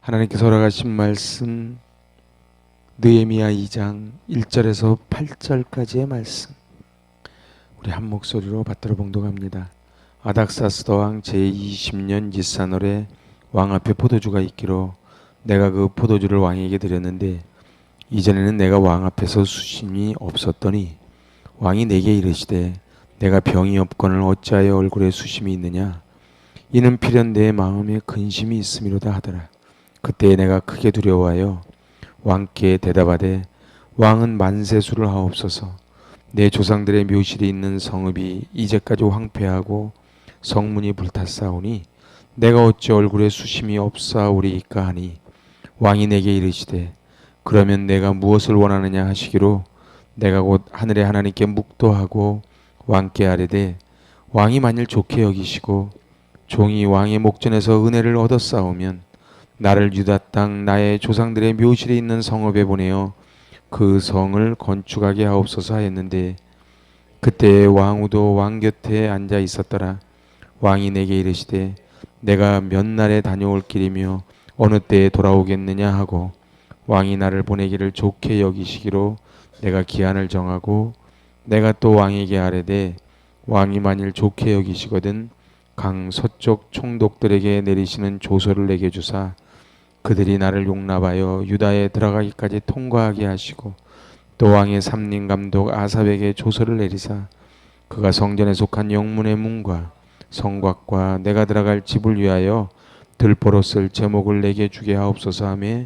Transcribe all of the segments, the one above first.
하나님께서 허락하신 말씀 느헤미야 2장 1절에서 8절까지의 말씀 우리 한 목소리로 받들어 봉독합니다. 아닥사스다 왕 제20년 니산월에 왕 앞에 포도주가 있기로 내가 그 포도주를 왕에게 드렸는데 이전에는 내가 왕 앞에서 수심이 없었더니 왕이 내게 이르시되 내가 병이 없거늘 어찌하여 얼굴에 수심이 있느냐 이는 필연 내 마음에 근심이 있음이로다 하더라. 그때 내가 크게 두려워하여 왕께 대답하되 왕은 만세수를 하옵소서. 내 조상들의 묘실이 있는 성읍이 이제까지 황폐하고 성문이 불탔사오니 내가 어찌 얼굴에 수심이 없사오리이까 하니 왕이 내게 이르시되 그러면 내가 무엇을 원하느냐 하시기로 내가 곧 하늘의 하나님께 묵도하고 왕께 아뢰되 왕이 만일 좋게 여기시고 종이 왕의 목전에서 은혜를 얻었사오면 나를 유다 땅 나의 조상들의 묘실에 있는 성읍에 보내어 그 성을 건축하게 하옵소서 하였는데 그때 왕후도 왕 곁에 앉아 있었더라. 왕이 내게 이르시되 내가 몇 날에 다녀올 길이며 어느 때에 돌아오겠느냐 하고 왕이 나를 보내기를 좋게 여기시기로 내가 기한을 정하고 내가 또 왕에게 아뢰되 왕이 만일 좋게 여기시거든 강 서쪽 총독들에게 내리시는 조서를 내게 주사 그들이 나를 용납하여 유다에 들어가기까지 통과하게 하시고 또 왕의 삼림 감독 아삽에게 조서를 내리사 그가 성전에 속한 영문의 문과 성곽과 내가 들어갈 집을 위하여 들보로 쓸 제목을 내게 주게 하옵소서 하며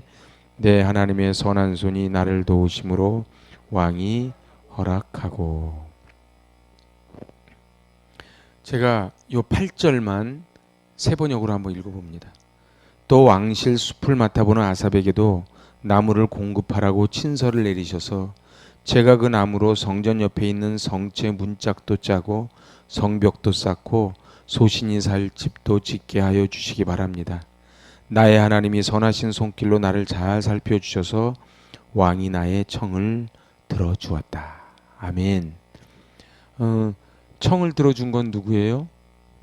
내 하나님의 선한 손이 나를 도우심으로 왕이 허락하고. 제가 요 8절만 세 번역으로 한번 읽어봅니다. 또 왕실 숲을 맡아보는 아삽에게도 나무를 공급하라고 친서를 내리셔서 제가 그 나무로 성전 옆에 있는 성체 문짝도 짜고 성벽도 쌓고 소신이 살 집도 짓게 하여 주시기 바랍니다. 나의 하나님이 선하신 손길로 나를 잘 살펴주셔서 왕이 나의 청을 들어주었다. 아멘. 청을 들어준 건 누구예요?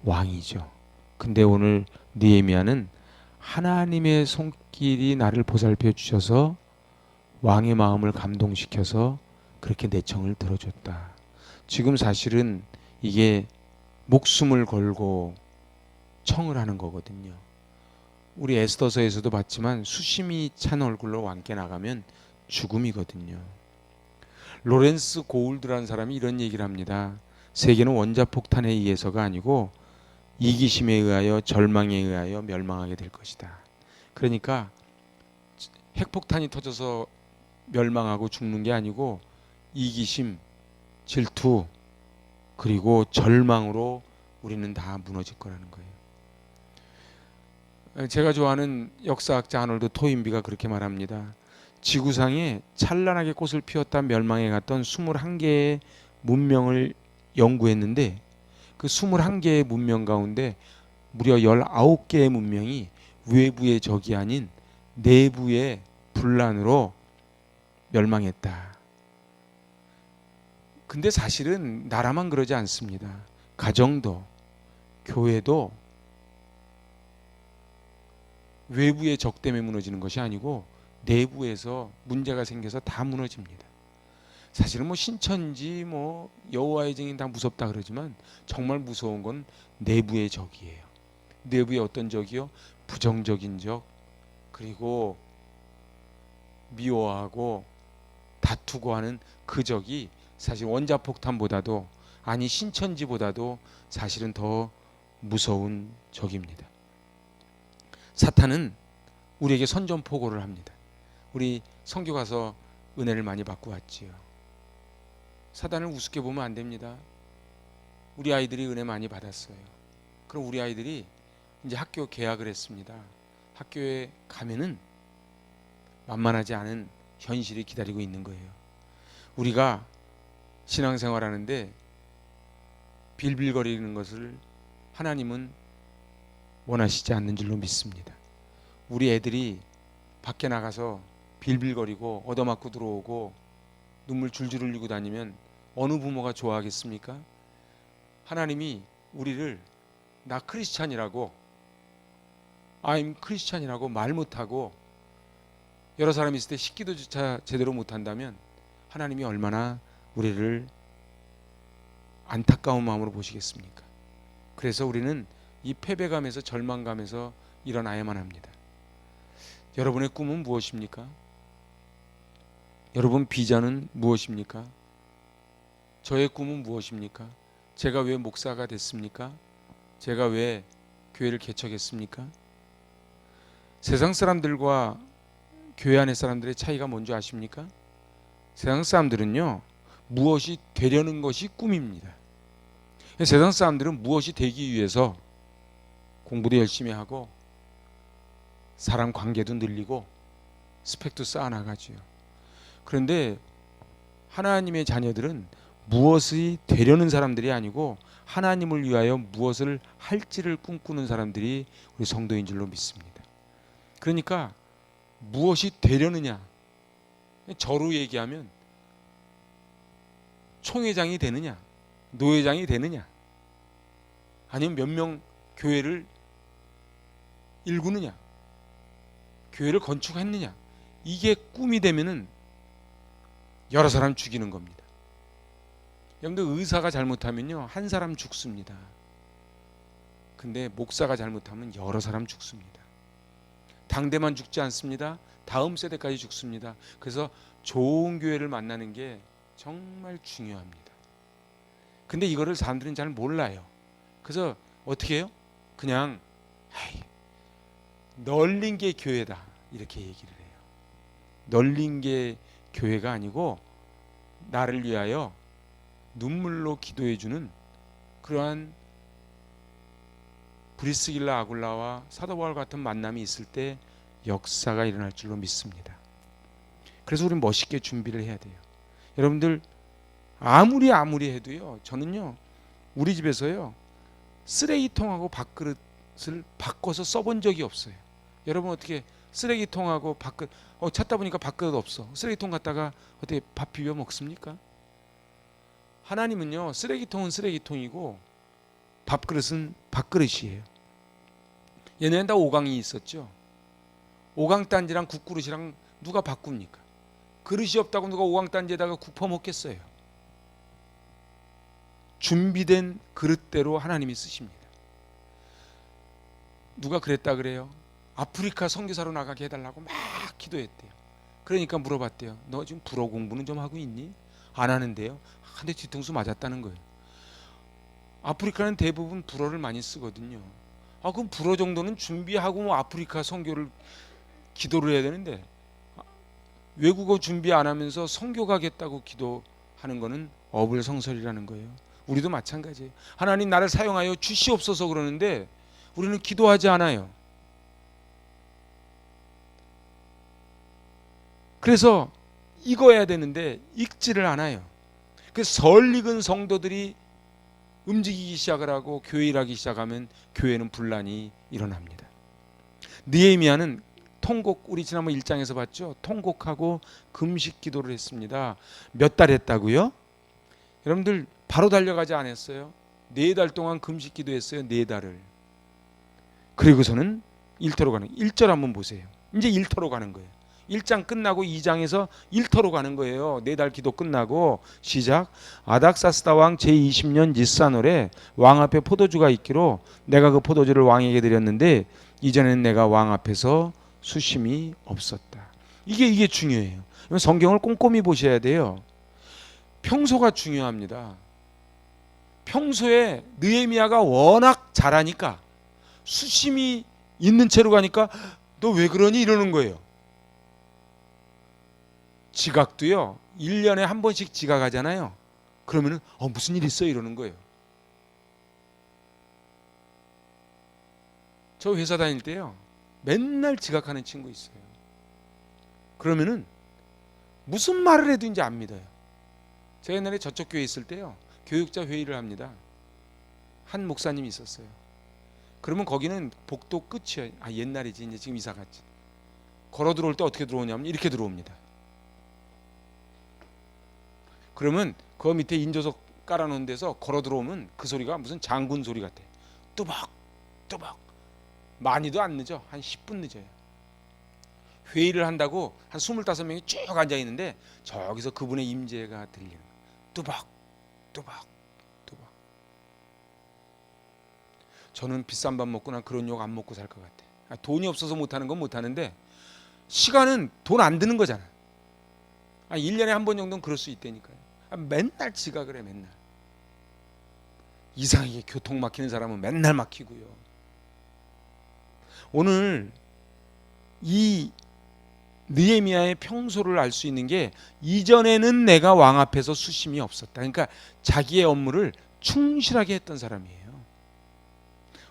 왕이죠. 근데 오늘 느헤미야는 하나님의 손길이 나를 보살펴 주셔서 왕의 마음을 감동시켜서 그렇게 내 청을 들어줬다. 지금 사실은 이게 목숨을 걸고 청을 하는 거거든요. 우리 에스더서에서도 봤지만 수심이 찬 얼굴로 왕께 나가면 죽음이거든요. 로렌스 고울드라는 사람이 이런 얘기를 합니다. 세계는 원자폭탄에 의해서가 아니고 이기심에 의하여 절망에 의하여 멸망하게 될 것이다. 그러니까 핵폭탄이 터져서 멸망하고 죽는 게 아니고 이기심, 질투, 그리고 절망으로 우리는 다 무너질 거라는 거예요. 제가 좋아하는 역사학자 아놀드 토인비가 그렇게 말합니다. 지구상에 찬란하게 꽃을 피웠다 멸망에 갔던 21개의 문명을 연구했는데 그 21개의 문명 가운데 무려 19개의 문명이 외부의 적이 아닌 내부의 분란으로 멸망했다. 근데 사실은 나라만 그러지 않습니다. 가정도, 교회도 외부의 적 때문에 무너지는 것이 아니고 내부에서 문제가 생겨서 다 무너집니다. 사실은 뭐 신천지 뭐 여호와의 증인 다 무섭다 그러지만 정말 무서운 건 내부의 적이에요. 내부의 어떤 적이요? 부정적인 적, 그리고 미워하고 다투고 하는 그 적이 사실 원자폭탄보다도 아니 신천지보다도 사실은 더 무서운 적입니다. 사탄은 우리에게 선전포고를 합니다. 우리 선교 가서 은혜를 많이 받고 왔지요. 사탄을 우습게 보면 안 됩니다. 우리 아이들이 은혜 많이 받았어요. 그럼 우리 아이들이 이제 학교 개학을 했습니다. 학교에 가면은 만만하지 않은 현실이 기다리고 있는 거예요. 우리가 신앙생활 하는데 빌빌거리는 것을 하나님은 원하시지 않는 줄로 믿습니다. 우리 애들이 밖에 나가서 빌빌거리고 얻어맞고 들어오고 눈물 줄줄 흘리고 다니면 어느 부모가 좋아하겠습니까? 하나님이 우리를 나 크리스찬이라고 I'm 크리스찬이라고 말 못하고 여러 사람이 있을 때 식기도조차 제대로 못한다면 하나님이 얼마나 우리를 안타까운 마음으로 보시겠습니까? 그래서 우리는 이 패배감에서 절망감에서 일어나야만 합니다. 여러분의 꿈은 무엇입니까? 여러분 비전은 무엇입니까? 저의 꿈은 무엇입니까? 제가 왜 목사가 됐습니까? 제가 왜 교회를 개척했습니까? 세상 사람들과 교회 안의 사람들의 차이가 뭔지 아십니까? 세상 사람들은요, 무엇이 되려는 것이 꿈입니다. 세상 사람들은 무엇이 되기 위해서 공부도 열심히 하고 사람 관계도 늘리고 스펙도 쌓아나가지요. 그런데 하나님의 자녀들은 무엇이 되려는 사람들이 아니고 하나님을 위하여 무엇을 할지를 꿈꾸는 사람들이 우리 성도인 줄로 믿습니다. 그러니까 무엇이 되려느냐, 저로 얘기하면 총회장이 되느냐, 노회장이 되느냐, 아니면 몇 명 교회를 일구느냐, 교회를 건축했느냐, 이게 꿈이 되면은 여러 사람 죽이는 겁니다. 여러분들 의사가 잘못하면요, 한 사람 죽습니다. 근데 목사가 잘못하면 여러 사람 죽습니다. 당대만 죽지 않습니다. 다음 세대까지 죽습니다. 그래서 좋은 교회를 만나는 게 정말 중요합니다. 근데 이거를 사람들은 잘 몰라요. 그래서 어떻게 해요? 그냥 널린 게 교회다 이렇게 얘기를 해요. 널린 게 교회가 아니고 나를 위하여 눈물로 기도해 주는 그러한 브리스길라 아굴라와 사도 바울 같은 만남이 있을 때 역사가 일어날 줄로 믿습니다. 그래서 우리는 멋있게 준비를 해야 돼요. 여러분들 아무리 해도요, 저는요 우리 집에서요 쓰레기통하고 밥그릇을 바꿔서 써본 적이 없어요. 여러분 어떻게 쓰레기통하고 밥그릇 찾다 보니까 밥그릇 없어. 쓰레기통 갖다가 어떻게 밥 비벼 먹습니까? 하나님은요 쓰레기통은 쓰레기통이고 밥그릇은 밥그릇이에요. 얘네는 다 오강이 있었죠. 오강단지랑 국그릇이랑 누가 바꿉니까? 그릇이 없다고 누가 오강단지에다가 국 퍼먹겠어요. 준비된 그릇대로 하나님이 쓰십니다. 누가 그랬다 그래요? 아프리카 선교사로 나가게 해달라고 막 기도했대요. 그러니까 물어봤대요. 너 지금 불어 공부는 좀 하고 있니? 안 하는데요. 한 대 뒤통수 맞았다는 거예요. 아프리카는 대부분 불어를 많이 쓰거든요. 그럼 불어 정도는 준비하고 뭐 아프리카 선교를 기도를 해야 되는데 외국어 준비 안 하면서 선교 가겠다고 기도하는 거는 어불성설이라는 거예요. 우리도 마찬가지예요. 하나님 나를 사용하여 주시옵소서 그러는데 우리는 기도하지 않아요. 그래서 읽어야 되는데 읽지를 않아요. 그래서 설익은 성도들이 움직이기 시작을 하고 교회 일하기 시작하면 교회는 분란이 일어납니다. 느헤미야는 통곡, 우리 지난번 1장에서 봤죠. 통곡하고 금식 기도를 했습니다. 몇 달 했다고요? 여러분들 바로 달려가지 않았어요. 4달 동안 금식 기도했어요. 4달을. 그리고서는 일터로 가는, 1절 한번 보세요. 이제 일터로 가는 거예요. 1장 끝나고 2장에서 일터로 가는 거예요. 4달 기도 끝나고 시작. 아닥사스다 왕 제20년 니산월에 왕 앞에 포도주가 있기로 내가 그 포도주를 왕에게 드렸는데 이전에는 내가 왕 앞에서 수심이 없었다. 이게 중요해요. 성경을 꼼꼼히 보셔야 돼요. 평소가 중요합니다. 평소에 느헤미야가 워낙 잘하니까 수심이 있는 채로 가니까 너 왜 그러니 이러는 거예요. 지각도요 1년에 한 번씩 지각하잖아요. 그러면은 무슨 일 있어 이러는 거예요. 저 회사 다닐 때요 맨날 지각하는 친구 있어요. 그러면은 무슨 말을 해도 이제 안 믿어요. 제가 옛날에 저쪽 교회 있을 때요 교육자 회의를 합니다. 한 목사님이 있었어요. 그러면 거기는 복도 끝이에요. 옛날이지 이제 지금 이사 갔지. 걸어 들어올 때 어떻게 들어오냐면 이렇게 들어옵니다. 그러면 그 밑에 인조석 깔아놓은 데서 걸어 들어오면 그 소리가 무슨 장군 소리 같아. 뚜벅 뚜벅. 많이도 안 늦어. 한 10분 늦어요. 회의를 한다고 한 25명이 쭉 앉아 있는데 저기서 그분의 임재가 들리는 거예요. 뚜벅 뚜벅 뚜벅. 저는 비싼 밥 먹고 난 그런 욕 안 먹고 살 것 같아. 돈이 없어서 못하는 건 못하는데 시간은 돈 안 드는 거잖아. 1년에 한 번 정도는 그럴 수 있다니까요. 맨날 지각을 해. 맨날 이상하게 교통 막히는 사람은 맨날 막히고요. 오늘 이 느헤미야의 평소를 알 수 있는 게 이전에는 내가 왕 앞에서 수심이 없었다. 그러니까 자기의 업무를 충실하게 했던 사람이에요.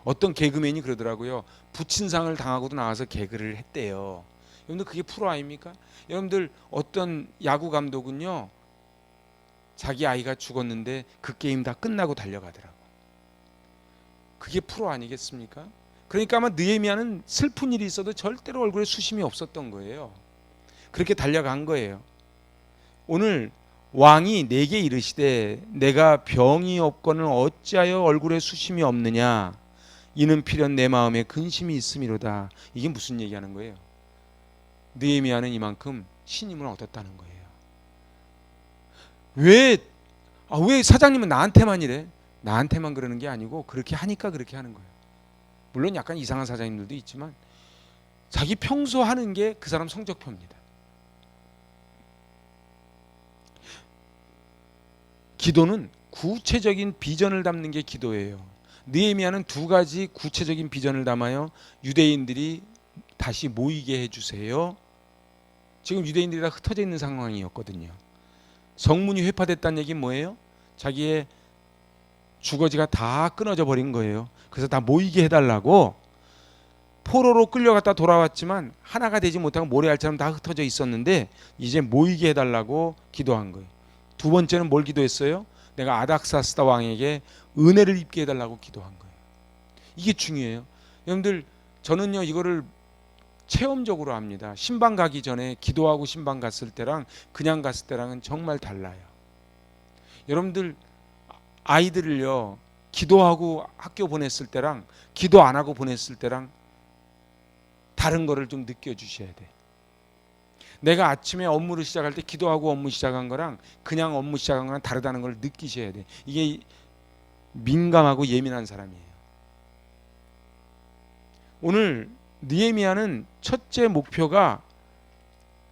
어떤 개그맨이 그러더라고요. 부친상을 당하고도 나와서 개그를 했대요. 여러분들 그게 프로 아닙니까? 여러분들 어떤 야구 감독은요, 자기 아이가 죽었는데 그 게임 다 끝나고 달려가더라고. 그게 프로 아니겠습니까? 그러니까 아마 느헤미야는 슬픈 일이 있어도 절대로 얼굴에 수심이 없었던 거예요. 그렇게 달려간 거예요. 오늘 왕이 내게 이르시되 내가 병이 없거늘 어찌하여 얼굴에 수심이 없느냐, 이는 필연 내 마음에 근심이 있음이로다. 이게 무슨 얘기하는 거예요? 느헤미야는 이만큼 신임을 얻었다는 거예요. 왜 사장님은 나한테만 이래? 나한테만 그러는 게 아니고 그렇게 하니까 그렇게 하는 거예요. 물론 약간 이상한 사장님들도 있지만 자기 평소 하는 게 그 사람 성적표입니다. 기도는 구체적인 비전을 담는 게 기도예요. 느헤미야는 두 가지 구체적인 비전을 담아요. 유대인들이 다시 모이게 해주세요. 지금 유대인들이 다 흩어져 있는 상황이었거든요. 성문이 회파됐다는 얘기는 뭐예요? 자기의 주거지가 다 끊어져 버린 거예요. 그래서 다 모이게 해달라고 포로로 끌려갔다 돌아왔지만 하나가 되지 못하고 모래알처럼 다 흩어져 있었는데 이제 모이게 해달라고 기도한 거예요. 두 번째는 뭘 기도했어요? 내가 아닥사스다 왕에게 은혜를 입게 해달라고 기도한 거예요. 이게 중요해요. 여러분들 저는요 이거를 체험적으로 합니다. 신방 가기 전에 기도하고 신방 갔을 때랑 그냥 갔을 때랑은 정말 달라요. 여러분들 아이들을요 기도하고 학교 보냈을 때랑 기도 안 하고 보냈을 때랑 다른 거를 좀 느껴주셔야 돼. 내가 아침에 업무를 시작할 때 기도하고 업무 시작한 거랑 그냥 업무 시작한 거랑 다르다는 걸 느끼셔야 돼. 이게 민감하고 예민한 사람이에요. 오늘 느헤미야는 첫째 목표가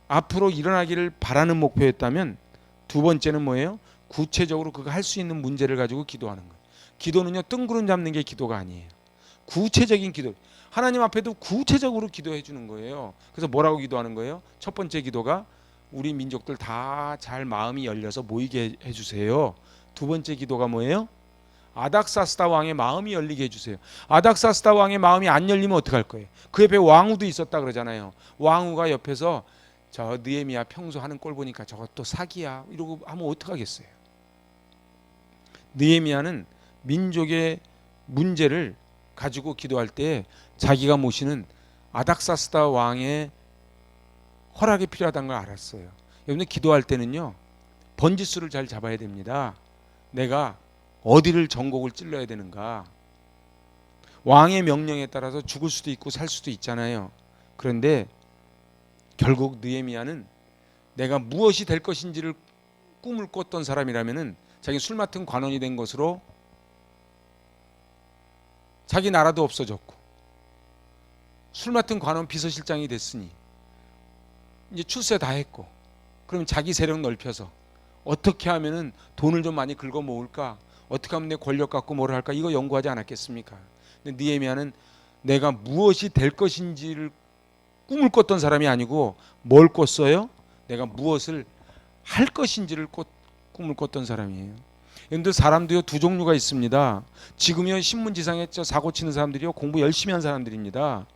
앞으로 일어나기를 바라는 목표였다면 두 번째는 뭐예요? 구체적으로 그거 할 수 있는 문제를 가지고 기도하는 거예요. 기도는요 뜬구름 잡는 게 기도가 아니에요. 구체적인 기도. 하나님 앞에도 구체적으로 기도해 주는 거예요. 그래서 뭐라고 기도하는 거예요? 첫 번째 기도가 우리 민족들 다 잘 마음이 열려서 모이게 해주세요. 두 번째 기도가 뭐예요? 아닥사스다 왕의 마음이 열리게 해주세요. 아닥사스다 왕의 마음이 안 열리면 어떡할 거예요? 그 옆에 왕후도 있었다 그러잖아요. 왕후가 옆에서 저 느헤미야 평소 하는 꼴 보니까 저것도 사기야 이러고 하면 어떡하겠어요? 느헤미야는 민족의 문제를 가지고 기도할 때 자기가 모시는 아닥사스다 왕의 허락이 필요하다는 걸 알았어요. 여러분들 기도할 때는요 번지수를 잘 잡아야 됩니다. 내가 어디를 전곡을 찔러야 되는가. 왕의 명령에 따라서 죽을 수도 있고 살 수도 있잖아요. 그런데 결국 느헤미야는 내가 무엇이 될 것인지를 꿈을 꿨던 사람이라면은 자기 술 맡은 관원이 된 것으로 자기 나라도 없어졌고 술 맡은 관원 비서실장이 됐으니 이제 출세 다 했고 그러면 자기 세력 넓혀서 어떻게 하면은 돈을 좀 많이 긁어 모을까, 어떻게 하면 내 권력 갖고 뭘 할까, 이거 연구하지 않았겠습니까? 근데 느헤미야는 내가 무엇이 될 것인지를 꿈을 꿨던 사람이 아니고 뭘 꿨어요? 내가 무엇을 할 것인지를 꿈을 꿨던 사람이에요. 그런데 사람도요 두 종류가 있습니다. 지금요 신문지상에 사고 치는 사람들이요 공부 열심히 한 사람들입니다.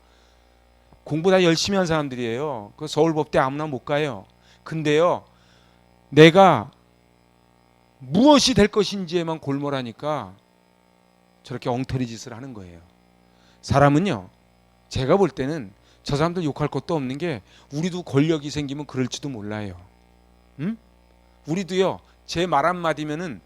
공부 다 열심히 한 사람들이에요. 그 서울법대 아무나 못 가요. 근데요 내가 무엇이 될 것인지에만 골몰하니까 저렇게 엉터리 짓을 하는 거예요. 사람은요 제가 볼 때는 저 사람들 욕할 것도 없는 게 우리도 권력이 생기면 그럴지도 몰라요. 응? 우리도요 제 말 한마디면은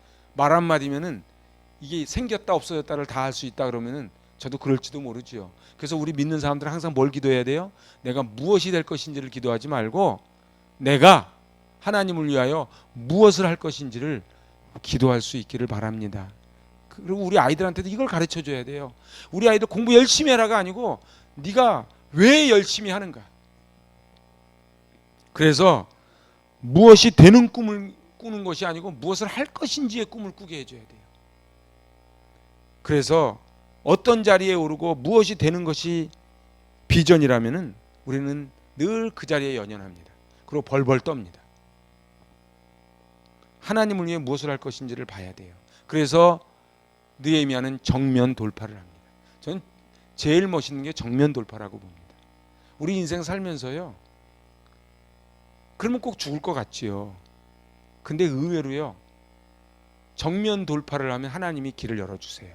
이게 생겼다 없어졌다를 다 할 수 있다 그러면은 저도 그럴지도 모르지요. 그래서 우리 믿는 사람들은 항상 뭘 기도해야 돼요? 내가 무엇이 될 것인지를 기도하지 말고 내가 하나님을 위하여 무엇을 할 것인지를 기도할 수 있기를 바랍니다. 그리고 우리 아이들한테도 이걸 가르쳐 줘야 돼요. 우리 아이들 공부 열심히 해라가 아니고 네가 왜 열심히 하는가. 그래서 무엇이 되는 꿈을 꾸는 것이 아니고 무엇을 할 것인지의 꿈을 꾸게 해줘야 돼요. 그래서 어떤 자리에 오르고 무엇이 되는 것이 비전이라면은 우리는 늘 그 자리에 연연합니다. 그리고 벌벌 떱니다. 하나님을 위해 무엇을 할 것인지를 봐야 돼요. 그래서 느헤미야는 정면 돌파를 합니다. 저는 제일 멋있는 게 정면 돌파라고 봅니다. 우리 인생 살면서요. 그러면 꼭 죽을 것 같지요. 근데 의외로요. 정면 돌파를 하면 하나님이 길을 열어주세요.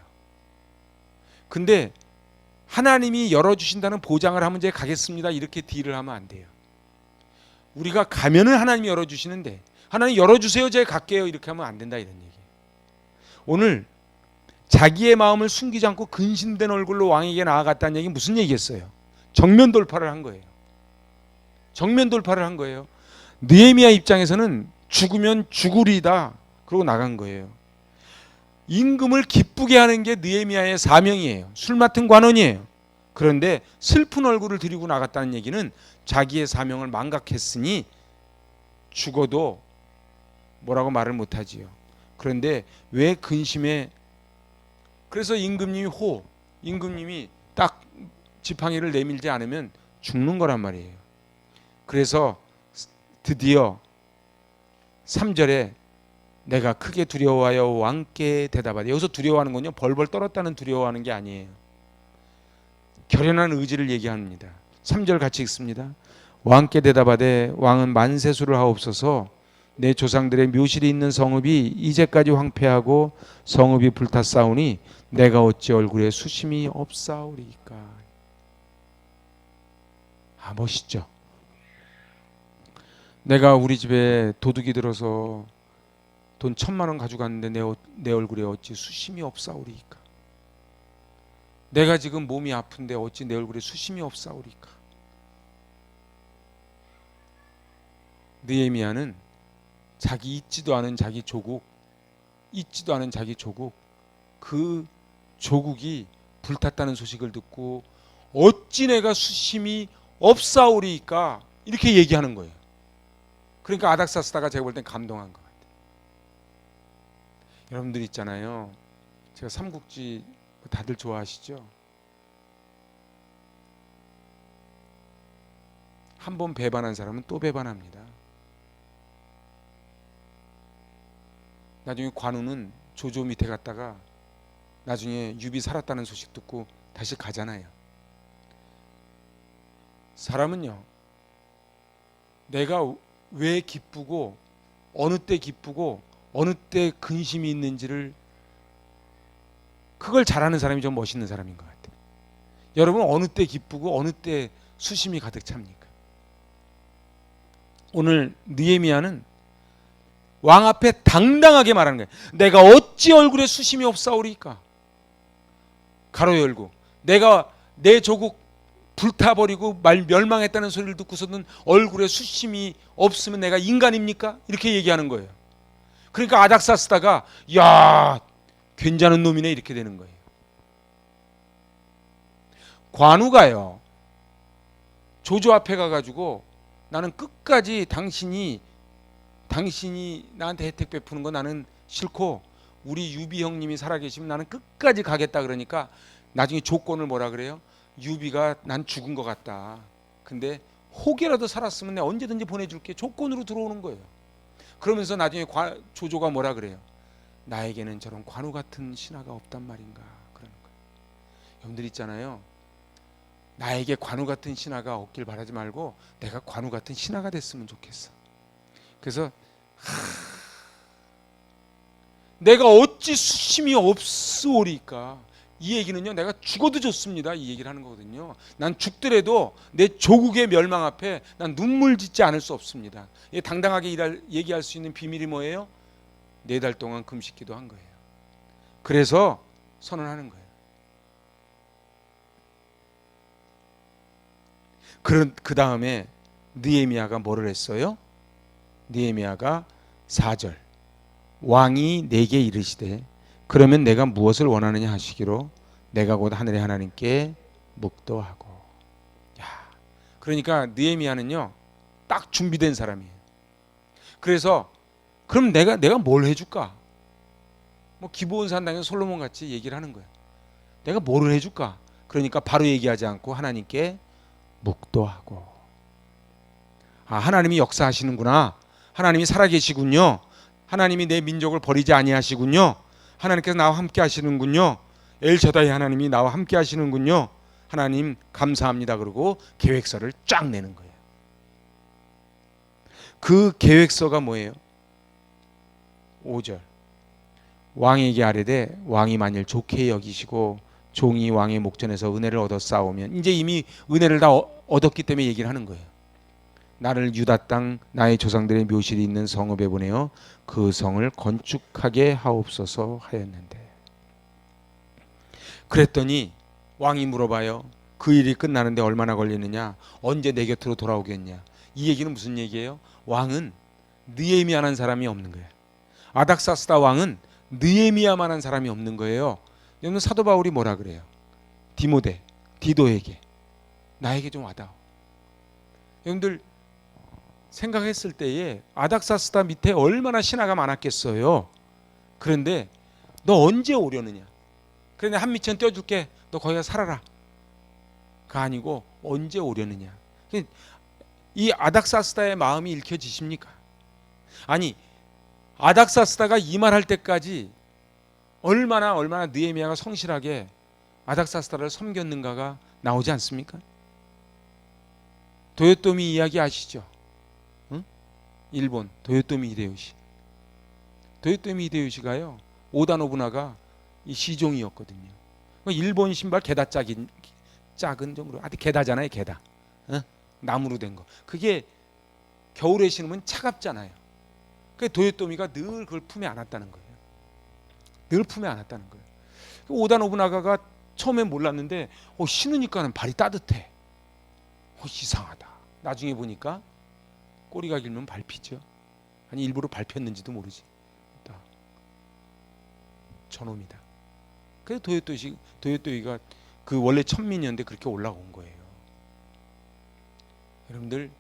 근데 하나님이 열어주신다는 보장을 하면 이제 가겠습니다. 이렇게 딜을 하면 안 돼요. 우리가 가면은 하나님이 열어주시는데 하나님 열어주세요. 제가 갈게요. 이렇게 하면 안 된다 이런 얘기예요. 오늘 자기의 마음을 숨기지 않고 근심된 얼굴로 왕에게 나아갔다는 얘기 무슨 얘기겠어요? 정면 돌파를 한 거예요. 정면 돌파를 한 거예요. 느헤미야 입장에서는 죽으면 죽으리다. 그러고 나간 거예요. 임금을 기쁘게 하는 게 느헤미야의 사명이에요. 술 맡은 관원이에요. 그런데 슬픈 얼굴을 들이고 나갔다는 얘기는 자기의 사명을 망각했으니 죽어도 뭐라고 말을 못하지요. 그런데 왜 근심에 그래서 임금님이 딱 지팡이를 내밀지 않으면 죽는 거란 말이에요. 그래서 드디어 3절에 내가 크게 두려워하여 왕께 대답하되, 여기서 두려워하는 건요 벌벌 떨었다는 두려워하는 게 아니에요. 결연한 의지를 얘기합니다. 3절 같이 읽습니다. 왕께 대답하되 왕은 만세수를 하옵소서. 내 조상들의 묘실이 있는 성읍이 이제까지 황폐하고 성읍이 불탔사오니 내가 어찌 얼굴에 수심이 없사오리까. 멋있죠. 내가 우리 집에 도둑이 들어서 돈 1,000만 원 가져갔는데 내 얼굴에 어찌 수심이 없사오리까. 내가 지금 몸이 아픈데 어찌 내 얼굴에 수심이 없사오리까. 느헤미야는 자기 있지도 않은 자기 조국, 그 조국이 불탔다는 소식을 듣고 어찌 내가 수심이 없사오리까 이렇게 얘기하는 거예요. 그러니까 아닥사스다가 제가 볼 땐 감동한 것 같아요. 여러분들 있잖아요. 제가 삼국지 다들 좋아하시죠? 한 번 배반한 사람은 또 배반합니다. 나중에 관우는 조조 밑에 갔다가 나중에 유비 살았다는 소식 듣고 다시 가잖아요. 사람은요, 내가 왜 기쁘고 어느 때 기쁘고 어느 때 근심이 있는지를 그걸 잘하는 사람이 좀 멋있는 사람인 것 같아요. 여러분 어느 때 기쁘고 어느 때 수심이 가득 찹니까? 오늘 느헤미야는 왕 앞에 당당하게 말하는 거예요. 내가 어찌 얼굴에 수심이 없사오리까. 가로 열고 내가 내 조국 불타버리고 멸망했다는 소리를 듣고서는 얼굴에 수심이 없으면 내가 인간입니까? 이렇게 얘기하는 거예요. 그러니까 아닥사스다가 야 괜찮은 놈이네 이렇게 되는 거예요. 관우가요 조조 앞에 가가지고 나는 끝까지 당신이 나한테 혜택 베푸는 거 나는 싫고 우리 유비 형님이 살아계시면 나는 끝까지 가겠다 그러니까 나중에 조건을 뭐라 그래요? 유비가 난 죽은 것 같다. 근데 혹이라도 살았으면 내가 언제든지 보내줄게. 조건으로 들어오는 거예요. 그러면서 나중에 조조가 뭐라 그래요? 나에게는 저런 관우 같은 신하가 없단 말인가 그러는 거예요. 여러분들 있잖아요. 나에게 관우 같은 신하가 없길 바라지 말고 내가 관우 같은 신하가 됐으면 좋겠어. 그래서 내가 어찌 수심이 없으오리까. 이 얘기는요 내가 죽어도 좋습니다 이 얘기를 하는 거거든요. 난 죽더라도 내 조국의 멸망 앞에 난 눈물 짓지 않을 수 없습니다. 당당하게 얘기할 수 있는 비밀이 뭐예요? 4달 동안 금식 기도한 거예요. 그래서 선언하는 거예요. 그 다음에 느헤미야가 뭐를 했어요? 느헤미야가 4절 왕이 내게 이르시되 그러면 내가 무엇을 원하느냐 하시기로 내가 곧 하늘의 하나님께 묵도하고. 야, 그러니까 느헤미야는요 딱 준비된 사람이에요. 그래서 그럼 내가 뭘 해줄까? 뭐 기브온 산당에서 솔로몬 같이 얘기를 하는 거예요. 내가 뭐를 해줄까? 그러니까 바로 얘기하지 않고 하나님께 묵도하고. 아, 하나님이 역사하시는구나. 하나님이 살아계시군요. 하나님이 내 민족을 버리지 아니하시군요. 하나님께서 나와 함께 하시는군요. 엘shaddai 하나님이 나와 함께 하시는군요. 하나님 감사합니다. 그러고 계획서를 쫙 내는 거예요. 그 계획서가 뭐예요? 5절 왕에게 아뢰되 왕이 만일 좋게 여기시고 종이 왕의 목전에서 은혜를 얻어 싸우면, 이제 이미 은혜를 다 얻었기 때문에 얘기를 하는 거예요. 나를 유다 땅 나의 조상들의 묘실이 있는 성읍에 보내어 그 성을 건축하게 하옵소서 하였는데, 그랬더니 왕이 물어봐요. 그 일이 끝나는데 얼마나 걸리느냐? 언제 내 곁으로 돌아오겠냐? 이 얘기는 무슨 얘기예요? 왕은 느헤미야라는 사람이 없는 거예요. 아닥사스다 왕은 느헤미야만한 사람이 없는 거예요. 여러분 사도 바울이 뭐라 그래요? 디도에게 나에게 좀 와다오. 여러분들 생각했을 때에 아닥사스다 밑에 얼마나 신하가 많았겠어요. 그런데 너 언제 오려느냐? 그런데 한 미천 떼어줄게. 너 거기 가서 살아라. 가 아니고 언제 오려느냐? 이 아닥사스다의 마음이 읽혀지십니까? 아니, 아닥사스다가 이 말할 때까지 얼마나 느헤미야가 성실하게 아닥사스다를 섬겼는가가 나오지 않습니까? 도요토미 이야기 아시죠? 응? 일본 도요토미 히데요시가요 오다 노부나가 이 시종이었거든요. 일본 신발 작은 정도로, 아주 게다잖아요. 게다. 응? 나무로 된 거. 그게 겨울에 신으면 차갑잖아요. 그 도요토미가 늘 그걸 품에 안았다는 거예요. 늘 품에 안았다는 거예요. 오다 노부나가가 처음에 몰랐는데 신으니까는 발이 따뜻해. 이상하다. 나중에 보니까 꼬리가 길면 밟히죠. 아니 일부러 밟혔는지도 모르지. 저놈이다. 그래서 도요토미가 그 원래 천민이었는데 그렇게 올라온 거예요. 여러분들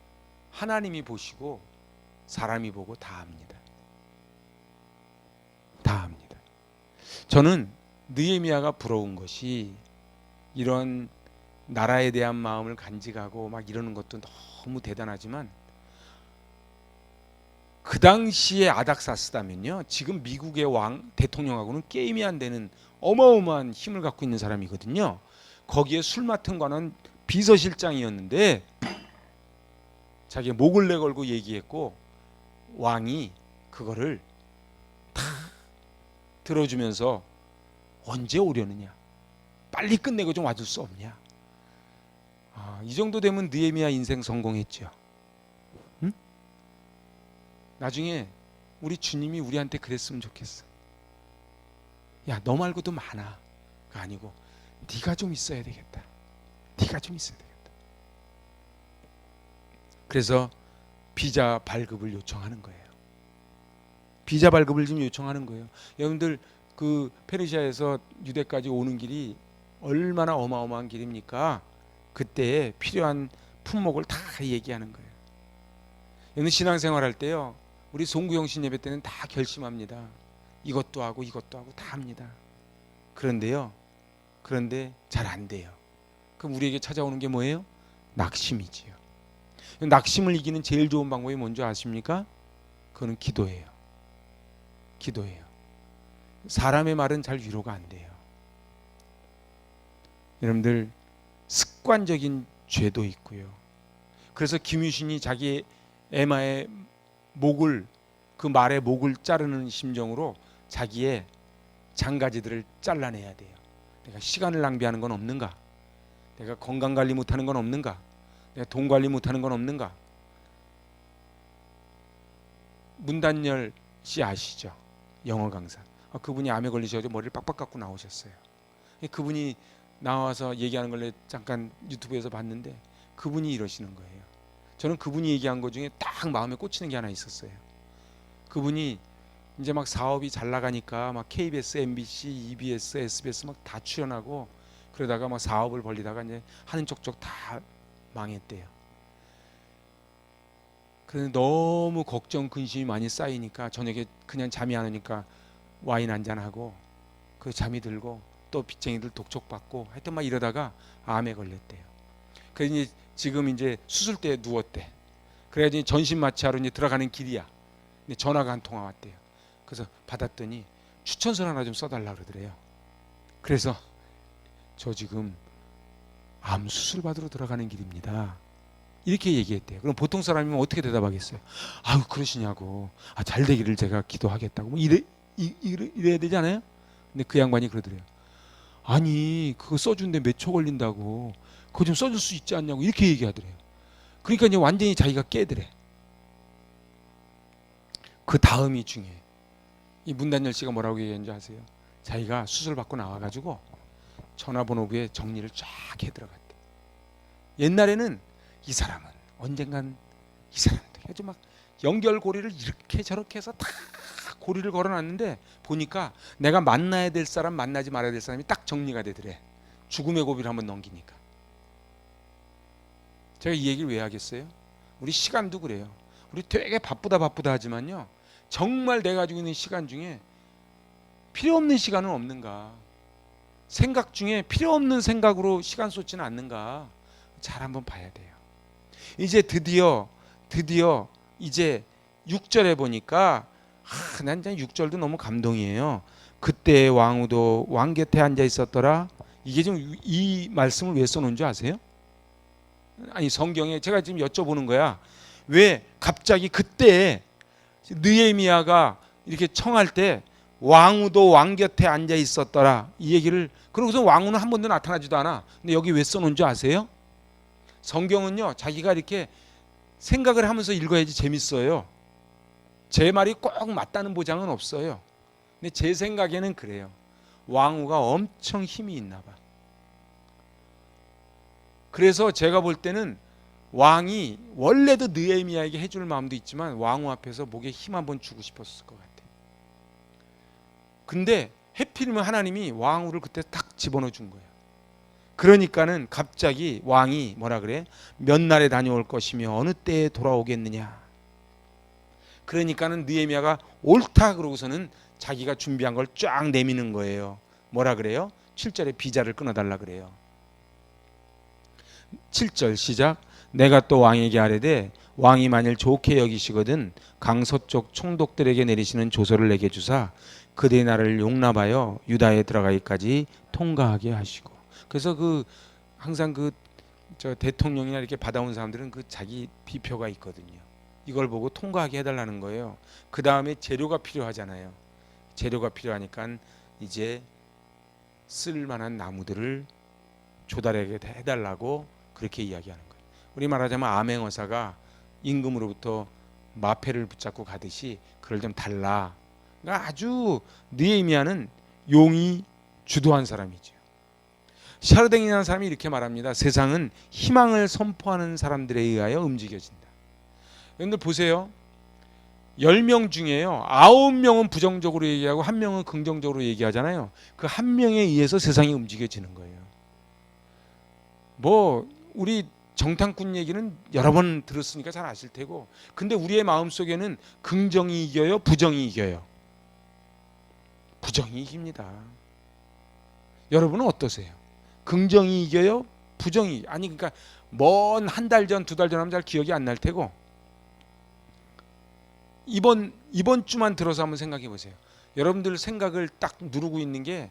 하나님이 보시고 사람이 보고 다 합니다. 다 합니다. 저는 느헤미야가 부러운 것이 이런 나라에 대한 마음을 간직하고 막 이러는 것도 너무 대단하지만, 그 당시에 아닥사스다면요 지금 미국의 왕 대통령하고는 게임이 안 되는 어마어마한 힘을 갖고 있는 사람이거든요. 거기에 술 맡은 관은 비서실장이었는데 자기 목을 내걸고 얘기했고 왕이 그거를 다 들어주면서 언제 오려느냐, 빨리 끝내고 좀 와줄 수 없냐. 이 정도 되면 느헤미야 인생 성공했죠. 응? 나중에 우리 주님이 우리한테 그랬으면 좋겠어. 야, 너 말고도 많아. 가 아니고 네가 좀 있어야 되겠다. 네가 좀 있어야 되겠다. 그래서 비자 발급을 요청하는 거예요. 비자 발급을 좀 요청하는 거예요. 여러분들 그 페르시아에서 유대까지 오는 길이 얼마나 어마어마한 길입니까? 그때에 필요한 품목을 다 얘기하는 거예요. 여러분 신앙생활 할 때요, 우리 송구영신 예배 때는 다 결심합니다. 이것도 하고 다 합니다. 그런데 잘 안 돼요. 그럼 우리에게 찾아오는 게 뭐예요? 낙심이지요. 낙심을 이기는 제일 좋은 방법이 뭔지 아십니까? 그거는 기도예요. 사람의 말은 잘 위로가 안 돼요. 여러분들 습관적인 죄도 있고요. 그래서 김유신이 자기 에마의 목을, 그 말의 목을 자르는 심정으로 자기의 장가지들을 잘라내야 돼요. 내가 시간을 낭비하는 건 없는가? 내가 건강관리 못하는 건 없는가? 내가 돈관리 못하는 건 없는가? 문단열 씨 아시죠? 영어 강사. 그분이 암에 걸리셔서 머리를 빡빡 깎고 나오셨어요. 그분이 나와서 얘기하는 걸 잠깐 유튜브에서 봤는데, 그분이 이러시는 거예요. 저는 그분이 얘기한 것 중에 딱 마음에 꽂히는 게 하나 있었어요. 그분이 이제 막 사업이 잘 나가니까 막 KBS, MBC, EBS, SBS 막 다 출연하고 그러다가 막 사업을 벌리다가 이제 하는 족족 다 망했대요. 그런데 너무 걱정 근심이 많이 쌓이니까 저녁에 그냥 잠이 안 오니까 와인 한잔 하고 그 잠이 들고 또 빚쟁이들 독촉받고 하여튼 막 이러다가 암에 걸렸대요. 그래서 이제 지금 이제 수술대에 누웠대. 그래야지 전신 마취하러 이제 들어가는 길이야. 근데 전화가 한 통화 왔대요. 그래서 받았더니 추천서 하나 좀 써달라 그러더래요. 그래서 저 지금 암 수술 받으러 들어가는 길입니다. 이렇게 얘기했대요. 그럼 보통 사람이면 어떻게 대답하겠어요? 아유 그러시냐고. 잘 되기를 제가 기도하겠다고. 뭐 이래야 되지 않아요? 근데 그 양반이 그러더래요. 아니 그거 써주는데 몇 초 걸린다고. 그거 좀 써줄 수 있지 않냐고 이렇게 얘기하더래요. 그러니까 이제 완전히 자기가 깨더래. 그 다음이 중요해. 이 문단열 씨가 뭐라고 얘기했는지 아세요? 자기가 수술 받고 나와가지고 전화번호부에 정리를 쫙 해 들어갔대. 옛날에는 이 사람은 언젠간 이 사람도 아주 막 연결고리를 이렇게 저렇게 해서 다 고리를 걸어놨는데 보니까 내가 만나야 될 사람 만나지 말아야 될 사람이 딱 정리가 되더래. 죽음의 고비를 한번 넘기니까. 제가 이 얘기를 왜 하겠어요? 우리 시간도 그래요. 우리 되게 바쁘다 하지만요, 정말 내가 가지고 있는 시간 중에 필요 없는 시간은 없는가, 생각 중에 필요 없는 생각으로 시간 쏟지는 않는가 잘 한번 봐야 돼요. 이제 드디어 이제 6절에 보니까 난 6절도 너무 감동이에요. 그때 왕후도 왕 곁에 앉아 있었더라. 이게 지금 이 말씀을 왜 써놓은 줄 아세요? 아니 성경에 제가 지금 여쭤보는 거야. 왜 갑자기 그때 느헤미야가 이렇게 청할 때 왕후도 왕 곁에 앉아 있었더라 이 얘기를, 그러고서 왕후는 한 번도 나타나지도 않아. 근데 여기 왜 써놓은 줄 아세요? 성경은요 자기가 이렇게 생각을 하면서 읽어야지 재밌어요. 제 말이 꼭 맞다는 보장은 없어요. 근데 제 생각에는 그래요. 왕후가 엄청 힘이 있나 봐. 그래서 제가 볼 때는 왕이 원래도 느헤미야에게 해줄 마음도 있지만 왕후 앞에서 목에 힘 한번 주고 싶었을 것 같아요. 근데 해필이면 하나님이 왕후를 그때 딱 집어넣어 준 거예요. 그러니까는 갑자기 왕이 뭐라 그래? 몇 날에 다녀올 것이며 어느 때에 돌아오겠느냐. 그러니까는 느헤미야가 옳다 그러고서는 자기가 준비한 걸 쫙 내미는 거예요. 뭐라 그래요? 7절에 비자를 끊어달라 그래요. 7절 시작. 내가 또 왕에게 아뢰되 왕이 만일 좋게 여기시거든 강서쪽 총독들에게 내리시는 조서를 내게 주사 그대의 나라를 용납하여 유다에 들어가기까지 통과하게 하시고. 그래서 그 항상 그 저 대통령이나 이렇게 받아온 사람들은 그 자기 비표가 있거든요. 이걸 보고 통과하게 해달라는 거예요. 그 다음에 재료가 필요하잖아요. 재료가 필요하니까 이제 쓸만한 나무들을 조달하게 해달라고 그렇게 이야기하는 거예요. 우리 말하자면 암행어사가 임금으로부터 마패를 붙잡고 가듯이 그걸 좀 달라. 그러니까 아주 느헤미야는 용이 주도한 사람이죠. 샤르댕이라는 사람이 이렇게 말합니다. 세상은 희망을 선포하는 사람들에 의하여 움직여진다. 여러분들 보세요. 10명 중에요 9명은 부정적으로 얘기하고 1명은 긍정적으로 얘기하잖아요. 그 1명에 의해서 세상이 움직여지는 거예요. 뭐 우리 정탐꾼 얘기는 여러 번 들었으니까 잘 아실 테고, 근데 우리의 마음속에는 긍정이 이겨요 부정이 이겨요? 부정이 이깁니다. 여러분은 어떠세요? 긍정이 이겨요 부정이? 아니 그러니까 먼 한 달 전 두 달 전 하면 잘 기억이 안 날 테고 이번 주만 들어서 한번 생각해 보세요. 여러분들 생각을 딱 누르고 있는 게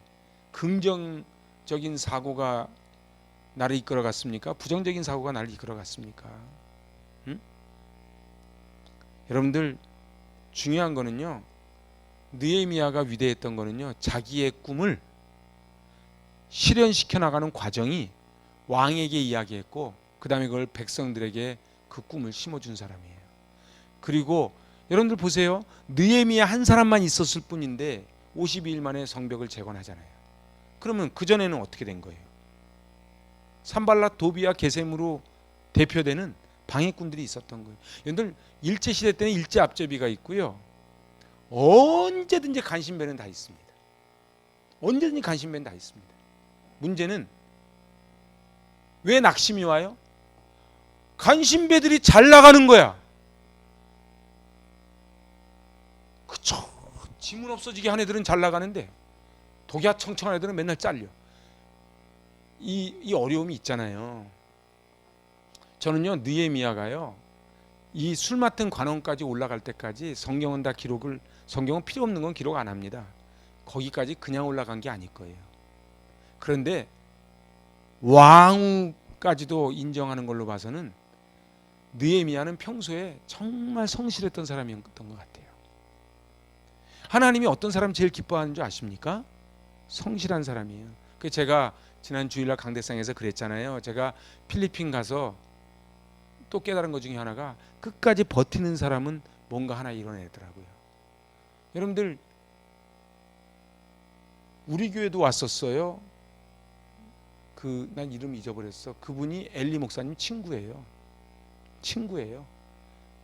긍정적인 사고가 나를 이끌어 갔습니까? 부정적인 사고가 나를 이끌어 갔습니까? 응? 여러분들 중요한 거는요, 느헤미야가 위대했던 거는요, 자기의 꿈을 실현시켜 나가는 과정이 왕에게 이야기했고 그 다음에 그걸 백성들에게 그 꿈을 심어준 사람이에요. 그리고 여러분들 보세요. 느헤미야 한 사람만 있었을 뿐인데 52일 만에 성벽을 재건하잖아요. 그러면 그전에는 어떻게 된 거예요? 산발랏 도비아 게셈으로 대표되는 방해꾼들이 있었던 거예요. 여러분들 일제시대 때는 일제 앞제비가 있고요. 언제든지 간신배는 다 있습니다. 언제든지 간신배는 다 있습니다. 문제는 왜 낙심이 와요? 간신배들이 잘 나가는 거야. 그쵸? 지문 없어지게 한 애들은 잘 나가는데 독야 청청한 애들은 맨날 잘려. 이 어려움이 있잖아요. 저는요, 느헤미야가요, 이 술 맡은 관원까지 올라갈 때까지 성경은 다 기록을, 성경은 필요 없는 건 기록 안 합니다. 거기까지 그냥 올라간 게 아닐 거예요. 그런데 왕까지도 인정하는 걸로 봐서는 느헤미야는 평소에 정말 성실했던 사람이었던 것 같아요. 하나님이 어떤 사람 제일 기뻐하는 줄 아십니까? 성실한 사람이에요. 그 제가 지난 주일날 강대상에서 그랬잖아요. 제가 필리핀 가서 또 깨달은 것 중에 하나가 끝까지 버티는 사람은 뭔가 하나 이뤄내더라고요. 여러분들 우리 교회도 왔었어요. 난 이름 잊어버렸어. 그분이 엘리 목사님 친구예요.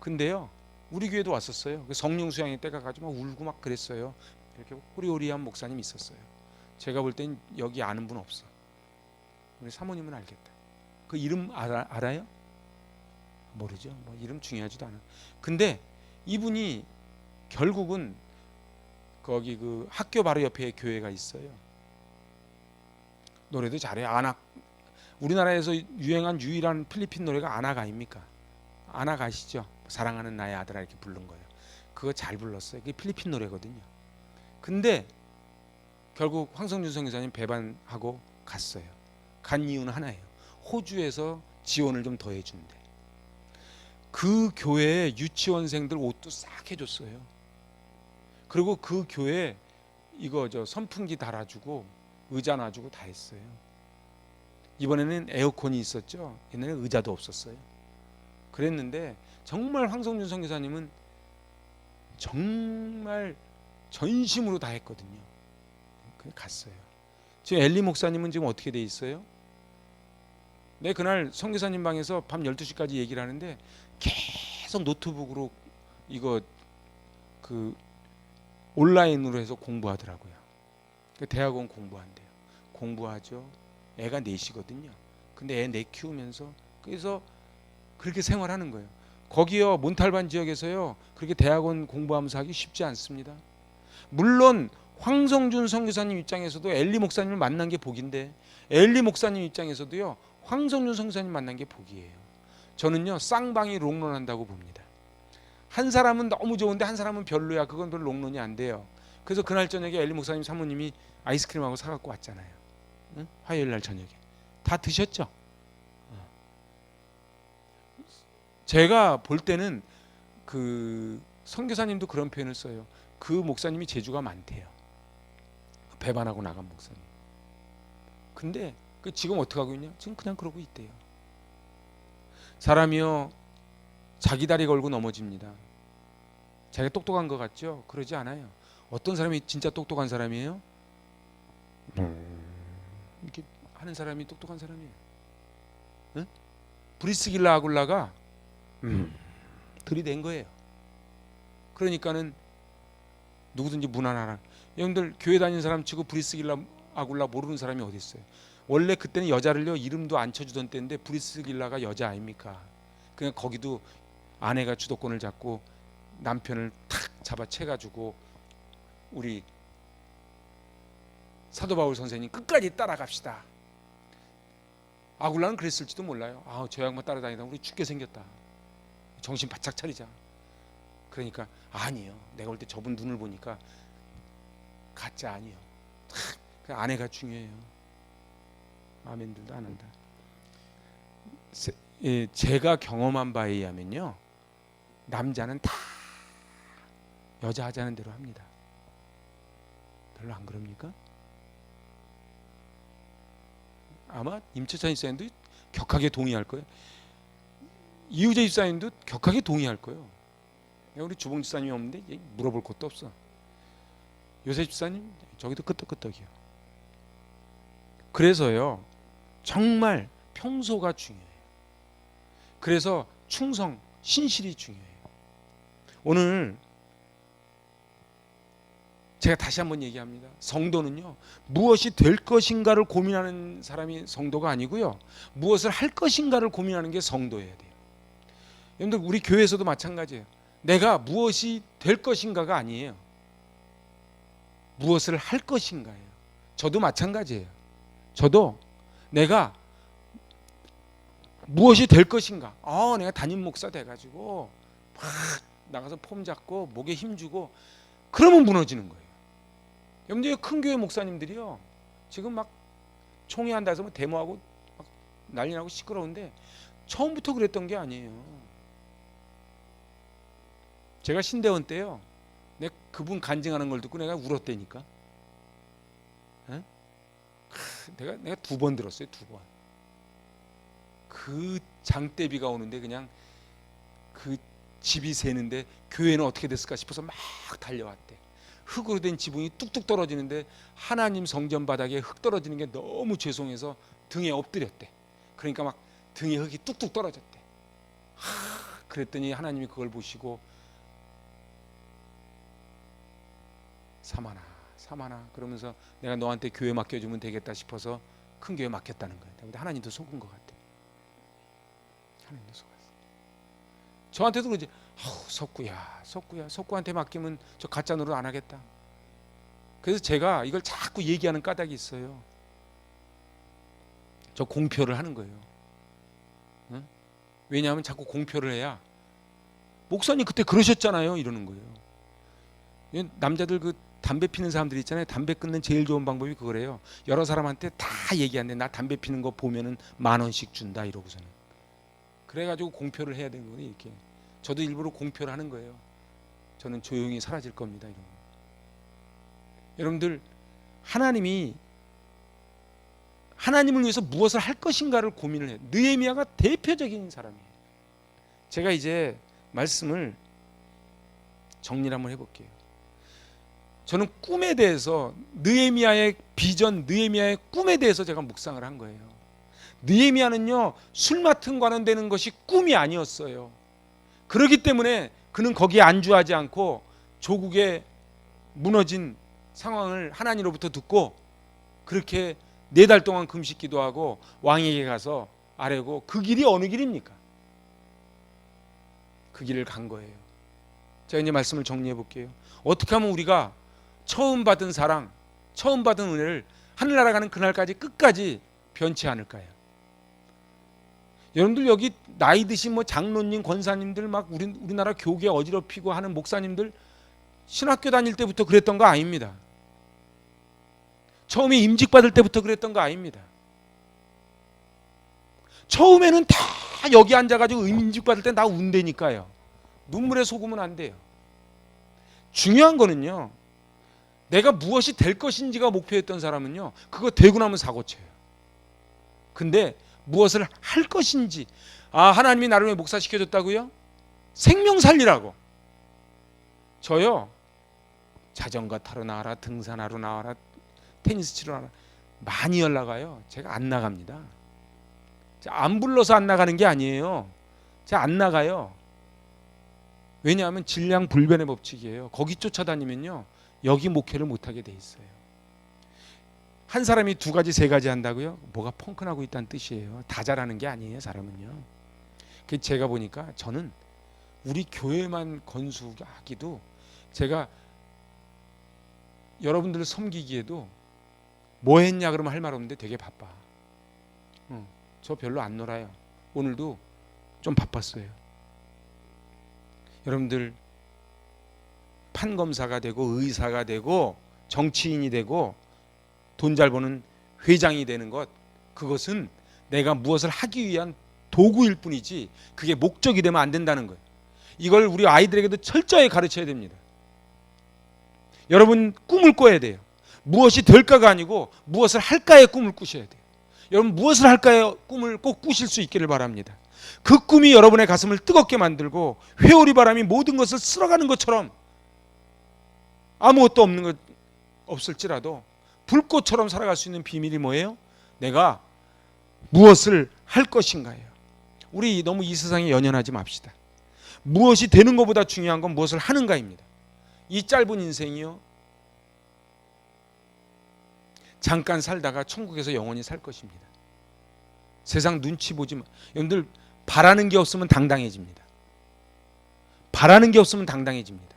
근데요, 우리 교회도 왔었어요. 성령 수양회 때 가가지고 막 울고 막 그랬어요. 이렇게 호리호리한 목사님이 있었어요. 제가 볼 땐 여기 아는 분 없어. 우리 사모님은 알겠다. 그 이름 알아요? 모르죠. 뭐 이름 중요하지도 않아. 근데 이분이 결국은 거기 그 학교 바로 옆에 교회가 있어요. 노래도 잘해요. 아낙. 우리나라에서 유행한 유일한 필리핀 노래가 아낙 아닙니까? 아낙 아시죠? 사랑하는 나의 아들아 이렇게 부른 거예요. 그거 잘 불렀어요. 그게 필리핀 노래거든요. 근데 결국 황성준 선교사님 배반하고 갔어요. 간 이유는 하나예요. 호주에서 지원을 좀 더 해준대. 그 교회에 유치원생들 옷도 싹 해줬어요. 그리고 그 교회 이거 선풍기 달아주고 의자 놔주고 다 했어요. 이번에는 에어컨이 있었죠. 옛날에 의자도 없었어요. 그랬는데 정말 황성준 선교사님은 정말 전심으로 다 했거든요. 갔어요. 지금 엘리 목사님은 지금 어떻게 돼 있어요? 네, 그날 선교사님 방에서 밤 12시까지 얘기를 하는데 계속 노트북으로 이거 온라인으로 해서 공부하더라고요. 대학원 공부한대요. 공부하죠. 애가 넷이거든요. 근데 애 넷 키우면서 그래서 그렇게 생활하는 거예요. 거기요, 몬탈반 지역에서요, 그렇게 대학원 공부하면서 하기 쉽지 않습니다. 물론 황성준 선교사님 입장에서도 엘리 목사님을 만난 게 복인데, 엘리 목사님 입장에서도요, 황성준 선교사님 만난 게 복이에요. 저는요, 쌍방이 롱런한다고 봅니다. 한 사람은 너무 좋은데 한 사람은 별로야. 그건 별로 롱런이 안 돼요. 그래서 그날 저녁에 엘리 목사님 사모님이 아이스크림하고 사갖고 왔잖아요. 응? 화요일 날 저녁에 다 드셨죠? 제가 볼 때는 그 선교사님도 그런 표현을 써요. 그 목사님이 재주가 많대요. 배반하고 나간 목사님. 근데 지금 어떻게 하고 있냐? 지금 그냥 그러고 있대요. 사람이요, 자기 다리 걸고 넘어집니다. 자기가 똑똑한 것 같죠? 그러지 않아요. 어떤 사람이 진짜 똑똑한 사람이에요? 이렇게 하는 사람이 똑똑한 사람이에요. 응? 브리스길라 아굴라가 들이댄 거예요. 그러니까는 누구든지 무난하라. 여러분들 교회 다니는 사람 치고 브리스길라 아굴라 모르는 사람이 어디 있어요? 원래 그때는 여자를요, 이름도 안 쳐주던 때인데 브리스길라가 여자 아닙니까? 그냥 거기도 아내가 주도권을 잡고 남편을 탁 잡아채가지고 우리 사도 바울 선생님 끝까지 따라갑시다. 아굴라는 그랬을지도 몰라요. 저 양반 따라다니다 우리 죽게 생겼다. 정신 바짝 차리자. 그러니까 아니에요. 내가 볼 때 저분 눈을 보니까 가짜 아니에요. 그 아내가 중요해요. 아멘들도 안 한다. 제가 경험한 바에 의하면요, 남자는 다 여자 하자는 대로 합니다. 별로 안 그럽니까? 아마 임채찬 집사님도 격하게 동의할 거예요. 이우재 집사님도 격하게 동의할 거예요. 우리 주봉 집사님이 없는데 물어볼 것도 없어. 요새 집사님 저기도 끄떡끄떡이요. 그래서요, 정말 평소가 중요해요. 그래서 충성, 신실이 중요해요. 오늘 제가 다시 한번 얘기합니다. 성도는요, 무엇이 될 것인가를 고민하는 사람이 성도가 아니고요, 무엇을 할 것인가를 고민하는 게 성도여야 돼요. 여러분들, 우리 교회에서도 마찬가지예요. 내가 무엇이 될 것인가가 아니에요. 무엇을 할 것인가예요. 저도 마찬가지예요. 저도 내가 무엇이 될 것인가. 내가 담임 목사 돼가지고 막 나가서 폼 잡고 목에 힘주고 그러면 무너지는 거예요. 여러분들, 큰 교회 목사님들이요, 지금 막 총회한다 해서 데모하고 막 난리 나고 시끄러운데 처음부터 그랬던 게 아니에요. 제가 신대원 때요, 내가 그분 간증하는 걸 듣고 내가 울었다니까. 내가 2번 들었어요. 2번. 그 장대비가 오는데 그냥 그 집이 새는데 교회는 어떻게 됐을까 싶어서 막 달려왔대. 흙으로 된 지붕이 뚝뚝 떨어지는데 하나님 성전 바닥에 흙 떨어지는 게 너무 죄송해서 등에 엎드렸대. 그러니까 막 등에 흙이 뚝뚝 떨어졌대. 그랬더니 하나님이 그걸 보시고 사마나 그러면서 내가 너한테 교회 맡겨주면 되겠다 싶어서 큰 교회 맡겼다는 거예요. 근데 하나님도 속은 것 같아. 하나님도 속았어. 저한테도 그러지. 석구한테 맡기면 저 가짜 노릇 안 하겠다. 그래서 제가 이걸 자꾸 얘기하는 까닭이 있어요. 저 공표를 하는 거예요. 응? 왜냐하면 자꾸 공표를 해야 목사님 그때 그러셨잖아요 이러는 거예요. 남자들 그 담배 피는 사람들 있잖아요. 담배 끊는 제일 좋은 방법이 그거래요. 여러 사람한테 다 얘기하는데 나 담배 피는 거 보면은 10,000원씩 준다 이러고서는. 그래가지고 공표를 해야 되는 거니 이렇게. 저도 일부러 공표를 하는 거예요. 저는 조용히 사라질 겁니다. 이런 거. 여러분들, 하나님을 위해서 무엇을 할 것인가를 고민을 해요. 느헤미야가 대표적인 사람이에요. 제가 이제 말씀을 정리를 한번 해볼게요. 저는 꿈에 대해서, 느헤미야의 비전, 느헤미야의 꿈에 대해서 제가 묵상을 한 거예요. 느헤미야는요, 술 맡은 관원되는 것이 꿈이 아니었어요. 그렇기 때문에 그는 거기에 안주하지 않고 조국의 무너진 상황을 하나님으로부터 듣고 그렇게 4달 동안 금식 기도하고 왕에게 가서 아뢰고, 그 길이 어느 길입니까? 그 길을 간 거예요. 제가 이제 말씀을 정리해 볼게요. 어떻게 하면 우리가 처음 받은 사랑, 처음 받은 은혜를 하늘나라 가는 그날까지 끝까지 변치 않을까요? 여러분들, 여기 나이 드신 장로님, 권사님들, 막 우리나라 교계 어지럽히고 하는 목사님들 신학교 다닐 때부터 그랬던 거 아닙니다. 처음에 임직 받을 때부터 그랬던 거 아닙니다. 처음에는 다 여기 앉아가지고 임직 받을 때 나 운대니까요. 눈물에 속으면 안 돼요. 중요한 거는요, 내가 무엇이 될 것인지가 목표였던 사람은요, 그거 되고 나면 사고쳐요. 근데 무엇을 할 것인지, 하나님이 나를 왜 목사 시켜줬다고요? 생명 살리라고. 저요, 자전거 타러 나와라, 등산하러 나와라, 테니스 치러 나와라, 많이 연락 와요. 제가 안 나갑니다. 안 불러서 안 나가는 게 아니에요. 제가 안 나가요. 왜냐하면 질량 불변의 법칙이에요. 거기 쫓아다니면요, 여기 목회를 못하게 돼 있어요. 한 사람이 2가지 3가지 한다고요? 뭐가 펑크나고 있다는 뜻이에요. 다 잘하는 게 아니에요, 사람은요. 제가 보니까 저는 우리 교회만 건수하기도, 제가 여러분들을 섬기기에도 뭐 했냐 그러면 할 말 없는데 되게 바빠. 저 별로 안 놀아요. 오늘도 좀 바빴어요. 여러분들, 판검사가 되고 의사가 되고 정치인이 되고 돈 잘 버는 회장이 되는 것, 그것은 내가 무엇을 하기 위한 도구일 뿐이지 그게 목적이 되면 안 된다는 거예요. 이걸 우리 아이들에게도 철저히 가르쳐야 됩니다. 여러분, 꿈을 꿔야 돼요. 무엇이 될까가 아니고 무엇을 할까의 꿈을 꾸셔야 돼요. 여러분, 무엇을 할까의 꿈을 꼭 꾸실 수 있기를 바랍니다. 그 꿈이 여러분의 가슴을 뜨겁게 만들고 회오리 바람이 모든 것을 쓸어가는 것처럼, 아무것도 없는 것 없을지라도 불꽃처럼 살아갈 수 있는 비밀이 뭐예요? 내가 무엇을 할 것인가예요. 우리 너무 이 세상에 연연하지 맙시다. 무엇이 되는 것보다 중요한 건 무엇을 하는가입니다. 이 짧은 인생이요, 잠깐 살다가 천국에서 영원히 살 것입니다. 세상 눈치 보지 마. 여러분들 바라는 게 없으면 당당해집니다. 바라는 게 없으면 당당해집니다.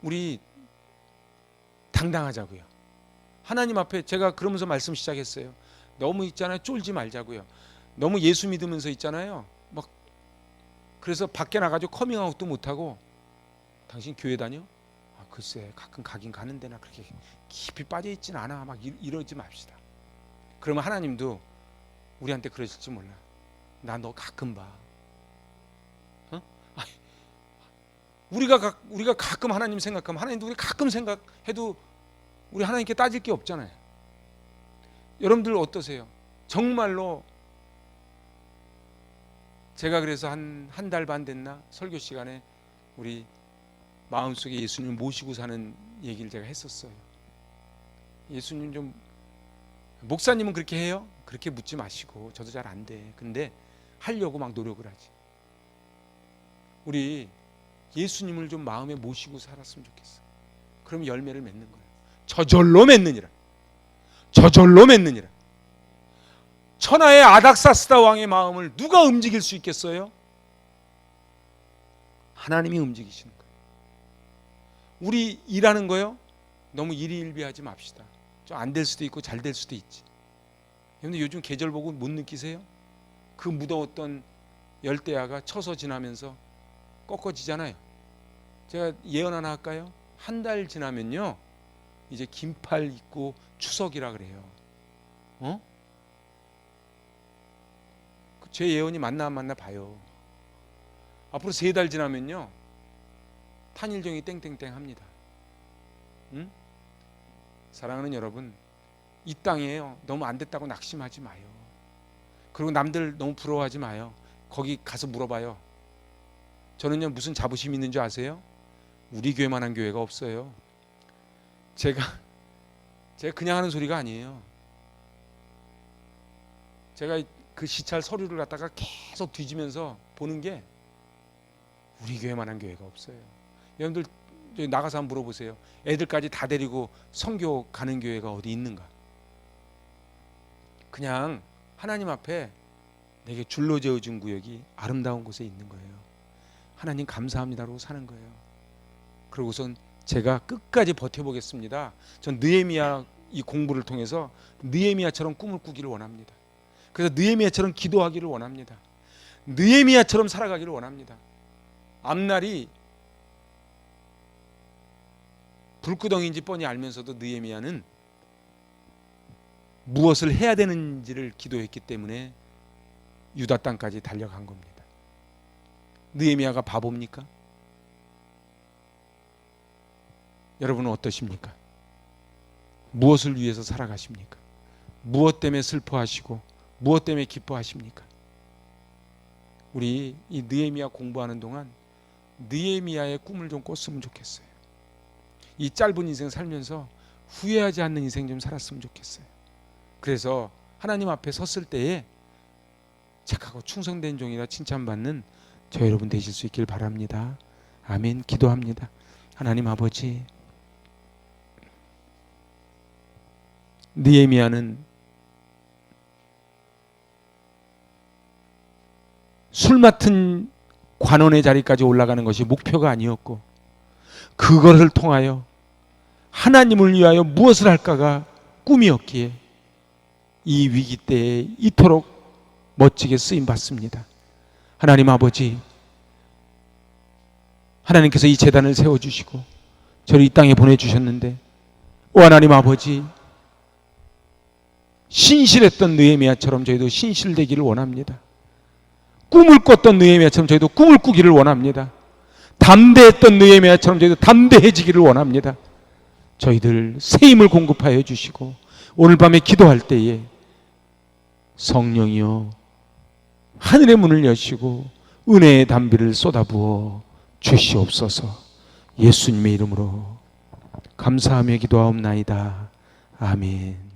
우리 당당하자고요. 하나님 앞에 제가 그러면서 말씀 시작했어요. 너무 있잖아요, 쫄지 말자고요. 너무 예수 믿으면서 있잖아요, 막 그래서 밖에 나가지고 커밍아웃도 못하고 당신 교회 다녀? 아, 글쎄 가끔 가긴 가는데 나 그렇게 깊이 빠져있진 않아. 막 이러지 맙시다. 그러면 하나님도 우리한테 그러실지 몰라. 나 너 가끔 봐. 어? 아니, 우리가 가끔 하나님 생각하면 하나님도 우리 가끔 생각해도 우리 하나님께 따질 게 없잖아요. 여러분들 어떠세요? 정말로 제가 그래서 한 달 반 됐나 설교 시간에 우리 마음속에 예수님을 모시고 사는 얘기를 제가 했었어요. 예수님 좀, 목사님은 그렇게 해요? 그렇게 묻지 마시고, 저도 잘 안 돼. 근데 하려고 막 노력을 하지. 우리 예수님을 좀 마음에 모시고 살았으면 좋겠어. 그럼 열매를 맺는 거예요. 저절로 맺느니라. 저절로 맺느니라. 천하의 아닥사스다 왕의 마음을 누가 움직일 수 있겠어요? 하나님이 움직이시는 거예요. 우리 일하는 거요, 너무 일희일비하지 맙시다. 좀 안 될 수도 있고 잘 될 수도 있지. 그런데 요즘 계절 보고 못 느끼세요? 그 무더웠던 열대야가 쳐서 지나면서 꺾어지잖아요. 제가 예언 하나 할까요? 한 달 지나면요, 이제 긴팔 입고 추석이라 그래요. 제 예언이 맞나 안 맞나 봐요. 앞으로 3달 지나면요, 탄일종이 땡땡땡 합니다. 응? 사랑하는 여러분, 이 땅에요, 너무 안 됐다고 낙심하지 마요. 그리고 남들 너무 부러워하지 마요. 거기 가서 물어봐요. 저는요, 무슨 자부심이 있는 줄 아세요? 우리 교회만한 교회가 없어요. 제가 그냥 하는 소리가 아니에요. 제가 그 시찰 서류를 갖다가 계속 뒤지면서 보는 게 우리 교회만한 교회가 없어요. 여러분들 나가서 한번 물어보세요. 애들까지 다 데리고 선교 가는 교회가 어디 있는가? 그냥 하나님 앞에 내게 줄로 지어준 구역이 아름다운 곳에 있는 거예요. 하나님 감사합니다라고 사는 거예요. 그러고선 제가 끝까지 버텨보겠습니다. 전 느헤미야 이 공부를 통해서 느헤미야처럼 꿈을 꾸기를 원합니다. 그래서 느헤미야처럼 기도하기를 원합니다. 느헤미야처럼 살아가기를 원합니다. 앞날이 불구덩이인지 뻔히 알면서도 느헤미야는 무엇을 해야 되는지를 기도했기 때문에 유다 땅까지 달려간 겁니다. 느헤미야가 바보입니까? 여러분은 어떠십니까? 무엇을 위해서 살아가십니까? 무엇 때문에 슬퍼하시고 무엇 때문에 기뻐하십니까? 우리 이 느헤미야 공부하는 동안 느헤미야의 꿈을 좀 꿨으면 좋겠어요. 이 짧은 인생 살면서 후회하지 않는 인생 좀 살았으면 좋겠어요. 그래서 하나님 앞에 섰을 때에 착하고 충성된 종이라 칭찬받는 저 여러분 되실 수 있길 바랍니다. 아멘. 기도합니다. 하나님 아버지, 느헤미야는 술 맡은 관원의 자리까지 올라가는 것이 목표가 아니었고, 그것을 통하여 하나님을 위하여 무엇을 할까가 꿈이었기에 이 위기 때에 이토록 멋지게 쓰임 받습니다. 하나님 아버지, 하나님께서 이 재단을 세워주시고 저를 이 땅에 보내주셨는데, 오 하나님 아버지, 신실했던 느헤미야처럼 저희도 신실되기를 원합니다. 꿈을 꿨던 느헤미야처럼 저희도 꿈을 꾸기를 원합니다. 담대했던 느헤미야처럼 저희도 담대해지기를 원합니다. 저희들 새 힘을 공급하여 주시고 오늘 밤에 기도할 때에 성령이여 하늘의 문을 여시고 은혜의 담비를 쏟아부어 주시옵소서. 예수님의 이름으로 감사하며 기도하옵나이다. 아멘.